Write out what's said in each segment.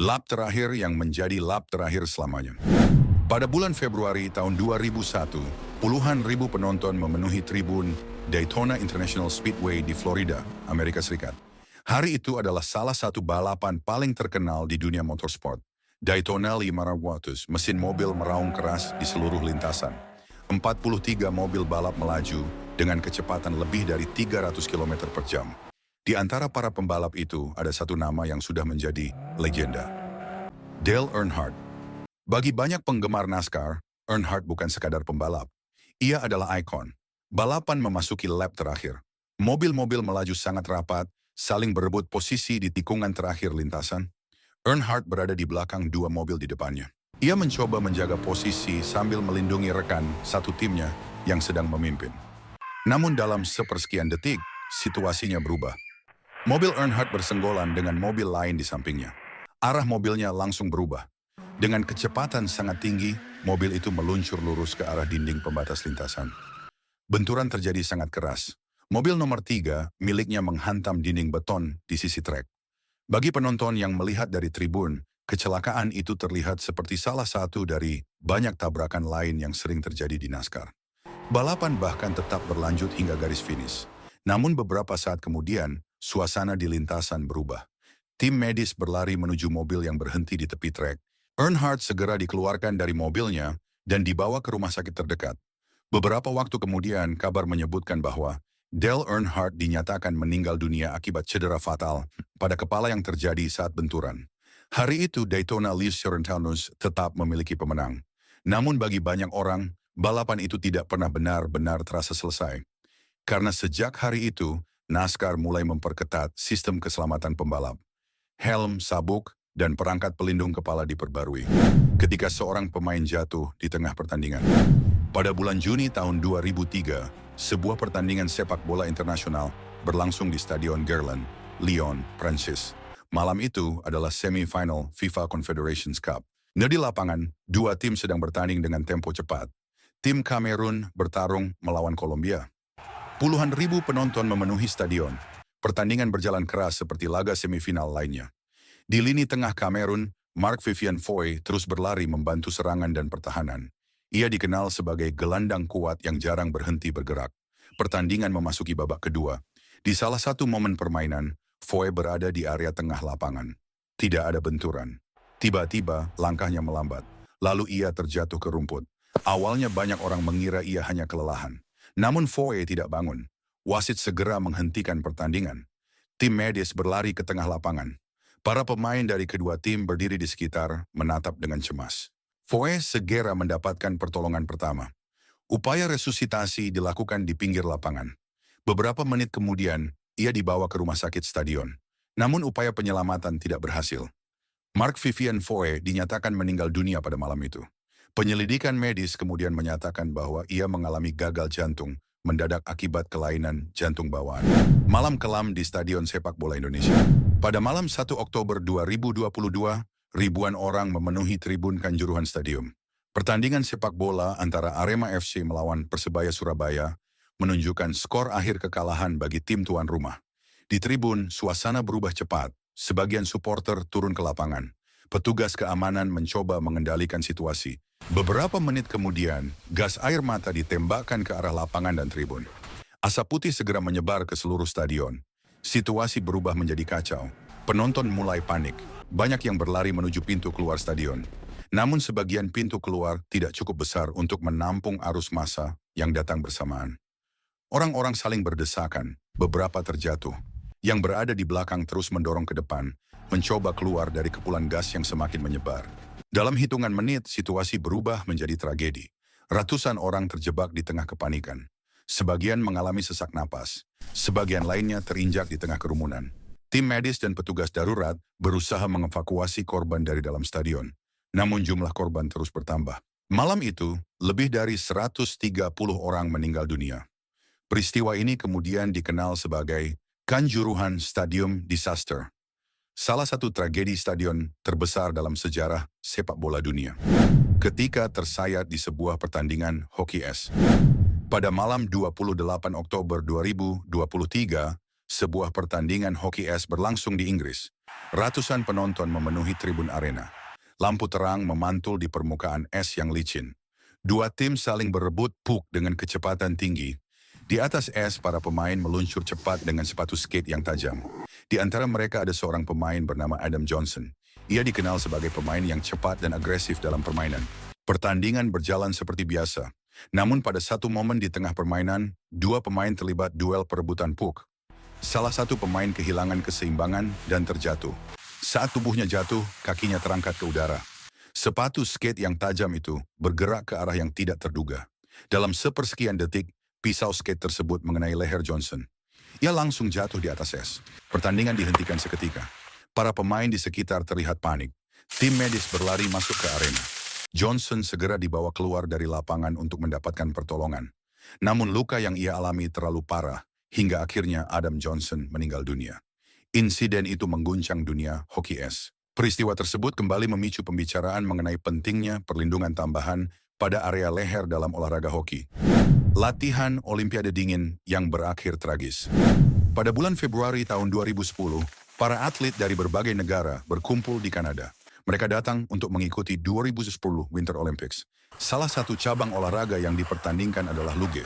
Lap terakhir yang menjadi lap terakhir selamanya. Pada bulan Februari tahun 2001, puluhan ribu penonton memenuhi tribun Daytona International Speedway di Florida, Amerika Serikat. Hari itu adalah salah satu balapan paling terkenal di dunia motorsport. Daytona 500, mesin mobil meraung keras di seluruh lintasan. 43 mobil balap melaju dengan kecepatan lebih dari 300 km per jam. Di antara para pembalap itu ada satu nama yang sudah menjadi legenda. Dale Earnhardt. Bagi banyak penggemar NASCAR, Earnhardt bukan sekadar pembalap. Ia adalah ikon. Balapan memasuki lap terakhir. Mobil-mobil melaju sangat rapat, saling berebut posisi di tikungan terakhir lintasan. Earnhardt berada di belakang dua mobil di depannya. Ia mencoba menjaga posisi sambil melindungi rekan satu timnya yang sedang memimpin. Namun dalam sepersekian detik, situasinya berubah. Mobil Earnhardt bersenggolan dengan mobil lain di sampingnya. Arah mobilnya langsung berubah. Dengan kecepatan sangat tinggi, mobil itu meluncur lurus ke arah dinding pembatas lintasan. Benturan terjadi sangat keras. Mobil nomor 3 miliknya menghantam dinding beton di sisi trek. Bagi penonton yang melihat dari tribun, kecelakaan itu terlihat seperti salah satu dari banyak tabrakan lain yang sering terjadi di NASCAR. Balapan bahkan tetap berlanjut hingga garis finish. Namun beberapa saat kemudian, suasana di lintasan berubah. Tim medis berlari menuju mobil yang berhenti di tepi trek. Earnhardt segera dikeluarkan dari mobilnya dan dibawa ke rumah sakit terdekat. Beberapa waktu kemudian, kabar menyebutkan bahwa Dale Earnhardt dinyatakan meninggal dunia akibat cedera fatal pada kepala yang terjadi saat benturan. Hari itu Daytona Les Sorrentanos tetap memiliki pemenang. Namun bagi banyak orang, balapan itu tidak pernah benar-benar terasa selesai. Karena sejak hari itu, NASCAR mulai memperketat sistem keselamatan pembalap. Helm, sabuk, dan perangkat pelindung kepala diperbarui ketika seorang pemain jatuh di tengah pertandingan. Pada bulan Juni tahun 2003, sebuah pertandingan sepak bola internasional berlangsung di Stadion Gerland, Lyon, Prancis. Malam itu adalah semifinal FIFA Confederations Cup. Di lapangan, dua tim sedang bertanding dengan tempo cepat. Tim Kamerun bertarung melawan Kolombia. Puluhan ribu penonton memenuhi stadion. Pertandingan berjalan keras seperti laga semifinal lainnya. Di lini tengah Kamerun, Marc-Vivien Foy terus berlari membantu serangan dan pertahanan. Ia dikenal sebagai gelandang kuat yang jarang berhenti bergerak. Pertandingan memasuki babak kedua. Di salah satu momen permainan, Foy berada di area tengah lapangan. Tidak ada benturan. Tiba-tiba, langkahnya melambat. Lalu ia terjatuh ke rumput. Awalnya banyak orang mengira ia hanya kelelahan. Namun Foy tidak bangun. Wasit segera menghentikan pertandingan. Tim medis berlari ke tengah lapangan. Para pemain dari kedua tim berdiri di sekitar, menatap dengan cemas. Foy segera mendapatkan pertolongan pertama. Upaya resusitasi dilakukan di pinggir lapangan. Beberapa menit kemudian, ia dibawa ke rumah sakit stadion. Namun upaya penyelamatan tidak berhasil. Marc-Vivien Foy dinyatakan meninggal dunia pada malam itu. Penyelidikan medis kemudian menyatakan bahwa ia mengalami gagal jantung mendadak akibat kelainan jantung bawaan. Malam kelam di Stadion Sepak Bola Indonesia. Pada malam 1 Oktober 2022, ribuan orang memenuhi tribun Kanjuruhan Stadium. Pertandingan sepak bola antara Arema FC melawan Persebaya Surabaya menunjukkan skor akhir kekalahan bagi tim tuan rumah. Di tribun, suasana berubah cepat. Sebagian supporter turun ke lapangan. Petugas keamanan mencoba mengendalikan situasi. Beberapa menit kemudian, gas air mata ditembakkan ke arah lapangan dan tribun. Asap putih segera menyebar ke seluruh stadion. Situasi berubah menjadi kacau. Penonton mulai panik. Banyak yang berlari menuju pintu keluar stadion. Namun sebagian pintu keluar tidak cukup besar untuk menampung arus massa yang datang bersamaan. Orang-orang saling berdesakan, beberapa terjatuh. Yang berada di belakang terus mendorong ke depan, mencoba keluar dari kepulan gas yang semakin menyebar. Dalam hitungan menit, situasi berubah menjadi tragedi. Ratusan orang terjebak di tengah kepanikan. Sebagian mengalami sesak napas. Sebagian lainnya terinjak di tengah kerumunan. Tim medis dan petugas darurat berusaha mengevakuasi korban dari dalam stadion. Namun jumlah korban terus bertambah. Malam itu, lebih dari 130 orang meninggal dunia. Peristiwa ini kemudian dikenal sebagai Kanjuruhan Stadium Disaster. Salah satu tragedi stadion terbesar dalam sejarah sepak bola dunia. Ketika tersayat di sebuah pertandingan hoki es. Pada malam 28 Oktober 2023, sebuah pertandingan hoki es berlangsung di Inggris. Ratusan penonton memenuhi tribun arena. Lampu terang memantul di permukaan es yang licin. Dua tim saling berebut puck dengan kecepatan tinggi. Di atas es, para pemain meluncur cepat dengan sepatu skate yang tajam. Di antara mereka ada seorang pemain bernama Adam Johnson. Ia dikenal sebagai pemain yang cepat dan agresif dalam permainan. Pertandingan berjalan seperti biasa. Namun pada satu momen di tengah permainan, dua pemain terlibat duel perebutan puck. Salah satu pemain kehilangan keseimbangan dan terjatuh. Saat tubuhnya jatuh, kakinya terangkat ke udara. Sepatu skate yang tajam itu bergerak ke arah yang tidak terduga. Dalam sepersekian detik, pisau skate tersebut mengenai leher Johnson. Ia langsung jatuh di atas es. Pertandingan dihentikan seketika. Para pemain di sekitar terlihat panik. Tim medis berlari masuk ke arena. Johnson segera dibawa keluar dari lapangan untuk mendapatkan pertolongan. Namun luka yang ia alami terlalu parah, hingga akhirnya Adam Johnson meninggal dunia. Insiden itu mengguncang dunia hoki es. Peristiwa tersebut kembali memicu pembicaraan mengenai pentingnya perlindungan tambahan pada area leher dalam olahraga hoki. Latihan Olimpiade dingin yang berakhir tragis. Pada bulan Februari tahun 2010, para atlet dari berbagai negara berkumpul di Kanada. Mereka datang untuk mengikuti 2010 Winter Olympics. Salah satu cabang olahraga yang dipertandingkan adalah luge.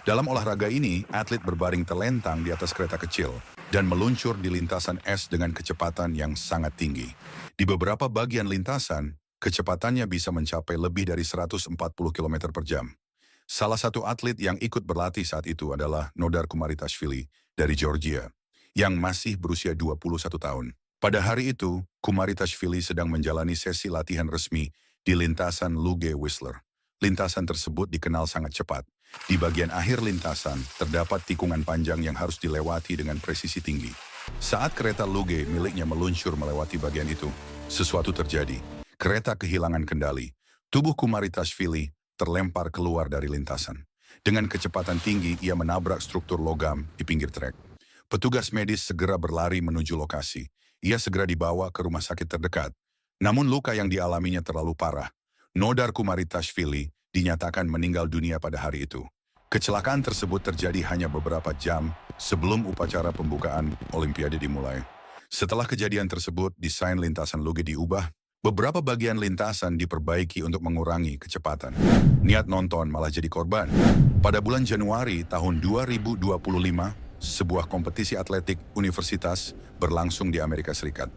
Dalam olahraga ini, atlet berbaring terlentang di atas kereta kecil dan meluncur di lintasan es dengan kecepatan yang sangat tinggi. Di beberapa bagian lintasan, kecepatannya bisa mencapai lebih dari 140 km per jam. Salah satu atlet yang ikut berlatih saat itu adalah Nodar Kumaritashvili dari Georgia, yang masih berusia 21 tahun. Pada hari itu, Kumaritashvili sedang menjalani sesi latihan resmi di lintasan Luge Whistler. Lintasan tersebut dikenal sangat cepat. Di bagian akhir lintasan, terdapat tikungan panjang yang harus dilewati dengan presisi tinggi. Saat kereta Luge miliknya meluncur melewati bagian itu, sesuatu terjadi. Kereta kehilangan kendali. Tubuh Kumaritashvili terlempar keluar dari lintasan. Dengan kecepatan tinggi, ia menabrak struktur logam di pinggir trek. Petugas medis segera berlari menuju lokasi. Ia segera dibawa ke rumah sakit terdekat. Namun luka yang dialaminya terlalu parah. Nodar Kumaritashvili dinyatakan meninggal dunia pada hari itu. Kecelakaan tersebut terjadi hanya beberapa jam sebelum upacara pembukaan Olimpiade dimulai. Setelah kejadian tersebut, desain lintasan luge diubah. Beberapa bagian lintasan diperbaiki untuk mengurangi kecepatan. Niat nonton malah jadi korban. Pada bulan Januari tahun 2025, sebuah kompetisi atletik universitas berlangsung di Amerika Serikat.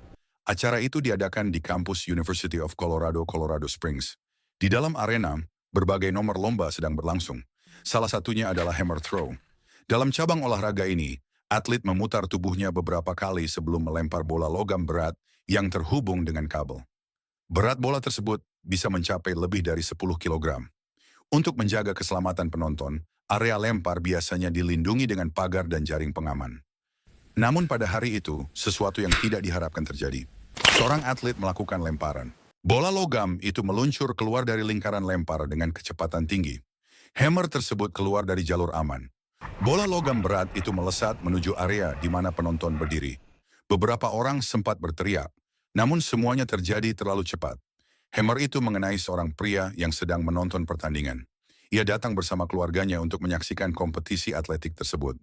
Acara itu diadakan di kampus University of Colorado, Colorado Springs. Di dalam arena, berbagai nomor lomba sedang berlangsung. Salah satunya adalah hammer throw. Dalam cabang olahraga ini, atlet memutar tubuhnya beberapa kali sebelum melempar bola logam berat yang terhubung dengan kabel. Berat bola tersebut bisa mencapai lebih dari 10 kg. Untuk menjaga keselamatan penonton, area lempar biasanya dilindungi dengan pagar dan jaring pengaman. Namun pada hari itu, sesuatu yang tidak diharapkan terjadi. Seorang atlet melakukan lemparan. Bola logam itu meluncur keluar dari lingkaran lempar dengan kecepatan tinggi. Hammer tersebut keluar dari jalur aman. Bola logam berat itu melesat menuju area di mana penonton berdiri. Beberapa orang sempat berteriak, namun semuanya terjadi terlalu cepat. Hammer itu mengenai seorang pria yang sedang menonton pertandingan. Ia datang bersama keluarganya untuk menyaksikan kompetisi atletik tersebut.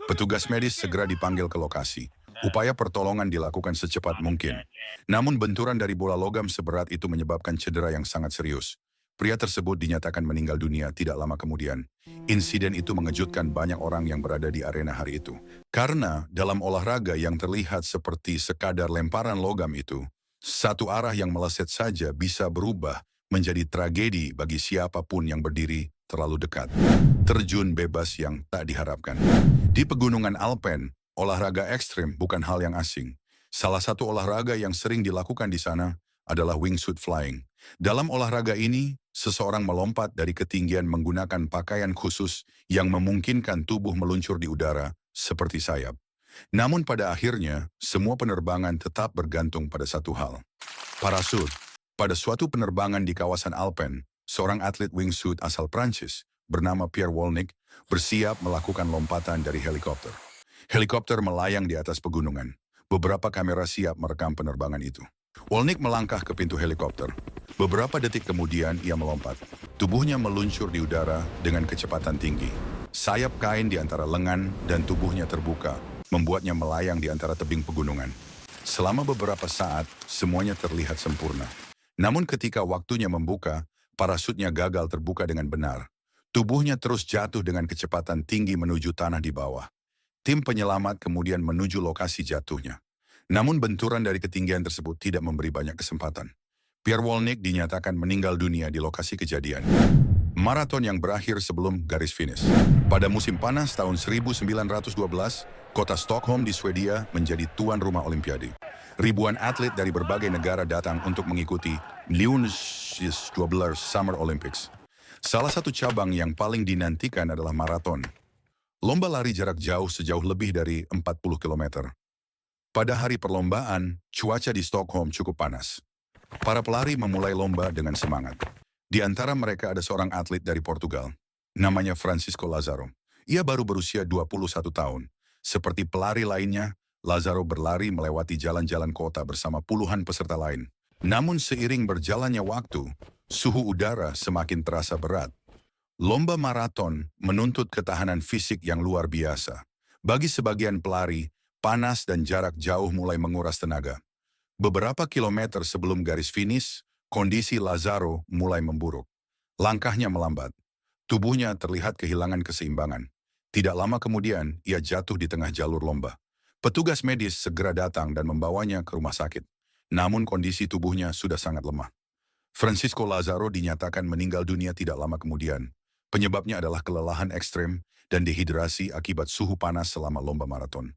Petugas medis segera dipanggil ke lokasi. Upaya pertolongan dilakukan secepat mungkin. Namun benturan dari bola logam seberat itu menyebabkan cedera yang sangat serius. Pria tersebut dinyatakan meninggal dunia tidak lama kemudian. Insiden itu mengejutkan banyak orang yang berada di arena hari itu. Karena dalam olahraga yang terlihat seperti sekadar lemparan logam itu, satu arah yang meleset saja bisa berubah menjadi tragedi bagi siapapun yang berdiri terlalu dekat. Terjun bebas yang tak diharapkan. Di pegunungan Alpen, olahraga ekstrim bukan hal yang asing. Salah satu olahraga yang sering dilakukan di sana adalah wingsuit flying. Dalam olahraga ini, seseorang melompat dari ketinggian menggunakan pakaian khusus yang memungkinkan tubuh meluncur di udara seperti sayap. Namun pada akhirnya, semua penerbangan tetap bergantung pada satu hal. Parasut. Pada suatu penerbangan di kawasan Alpen, seorang atlet wingsuit asal Prancis bernama Pierre Wolnik bersiap melakukan lompatan dari helikopter. Helikopter melayang di atas pegunungan. Beberapa kamera siap merekam penerbangan itu. Wolnik melangkah ke pintu helikopter. Beberapa detik kemudian ia melompat. Tubuhnya meluncur di udara dengan kecepatan tinggi. Sayap kain di antara lengan dan tubuhnya terbuka, membuatnya melayang di antara tebing pegunungan. Selama beberapa saat, semuanya terlihat sempurna. Namun ketika waktunya membuka, parasutnya gagal terbuka dengan benar. Tubuhnya terus jatuh dengan kecepatan tinggi menuju tanah di bawah. Tim penyelamat kemudian menuju lokasi jatuhnya. Namun benturan dari ketinggian tersebut tidak memberi banyak kesempatan. Pierre Wolnick dinyatakan meninggal dunia di lokasi kejadian. Maraton yang berakhir sebelum garis finish. Pada musim panas tahun 1912, kota Stockholm di Swedia menjadi tuan rumah Olimpiade. Ribuan atlet dari berbagai negara datang untuk mengikuti Lyons 12 Summer Olympics. Salah satu cabang yang paling dinantikan adalah maraton. Lomba lari jarak jauh sejauh lebih dari 40 km. Pada hari perlombaan, cuaca di Stockholm cukup panas. Para pelari memulai lomba dengan semangat. Di antara mereka ada seorang atlet dari Portugal, namanya Francisco Lazaro. Ia baru berusia 21 tahun. Seperti pelari lainnya, Lazaro berlari melewati jalan-jalan kota bersama puluhan peserta lain. Namun seiring berjalannya waktu, suhu udara semakin terasa berat. Lomba maraton menuntut ketahanan fisik yang luar biasa. Bagi sebagian pelari, panas dan jarak jauh mulai menguras tenaga. Beberapa kilometer sebelum garis finish, kondisi Lazaro mulai memburuk. Langkahnya melambat. Tubuhnya terlihat kehilangan keseimbangan. Tidak lama kemudian, ia jatuh di tengah jalur lomba. Petugas medis segera datang dan membawanya ke rumah sakit. Namun kondisi tubuhnya sudah sangat lemah. Francisco Lazaro dinyatakan meninggal dunia tidak lama kemudian. Penyebabnya adalah kelelahan ekstrem dan dehidrasi akibat suhu panas selama lomba maraton.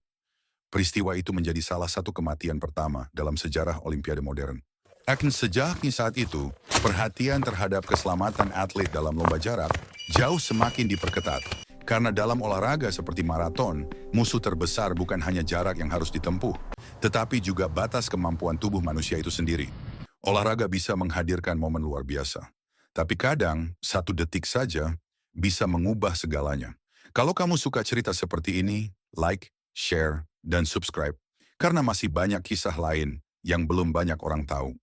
Peristiwa itu menjadi salah satu kematian pertama dalam sejarah Olimpiade modern. Akan sejak saat itu, perhatian terhadap keselamatan atlet dalam lomba jarak jauh semakin diperketat. Karena dalam olahraga seperti maraton, musuh terbesar bukan hanya jarak yang harus ditempuh, tetapi juga batas kemampuan tubuh manusia itu sendiri. Olahraga bisa menghadirkan momen luar biasa. Tapi kadang, 1 detik saja bisa mengubah segalanya. Kalau kamu suka cerita seperti ini, like, share, dan subscribe. Karena masih banyak kisah lain yang belum banyak orang tahu.